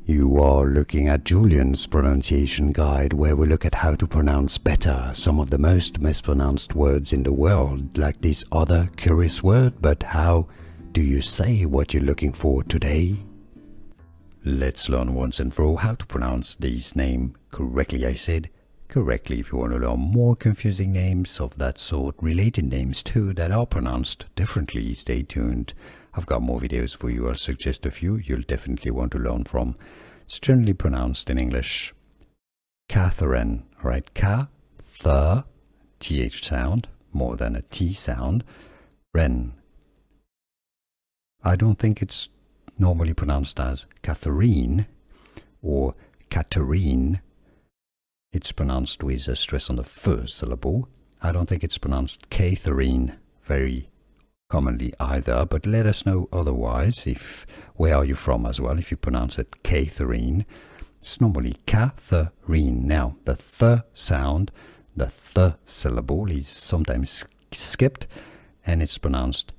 You are looking at Julian's pronunciation guide, where we look at how to pronounce better some of the most mispronounced words in the world, like this other curious word. But how do you say what you're looking for today? Let's learn once and for all how to pronounce this name correctly. I said correctly. If you want to learn more confusing names of that sort, related names too that are pronounced differently, stay tuned. I've got more videos for you. I'll suggest a few you'll definitely want to learn from. It's generally pronounced in English Katherine, alright? Ka, th, th sound, more than a T sound. Ren. I don't think it's normally pronounced as Catherine or Catherine. It's pronounced with a stress on the first syllable. I don't think it's pronounced Catherine very commonly either, but let us know otherwise. Where are you from as well? If you pronounce it Catherine, it's normally Catherine. Now the th sound, the th syllable is sometimes skipped and it's pronounced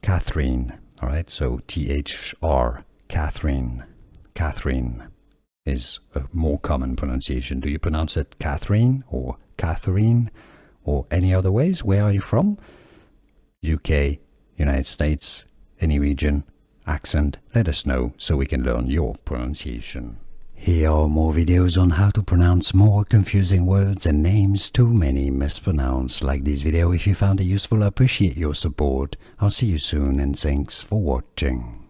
Catherine. All right, so THR, Catherine. Catherine is a more common pronunciation. Do you pronounce it Catherine or Catherine or any other ways? Where are you from? UK, United States, any region, accent? Let us know so we can learn your pronunciation. Here are more videos on how to pronounce more confusing words and names too many mispronounced. Like this video if you found it useful. I appreciate your support. I'll see you soon and thanks for watching.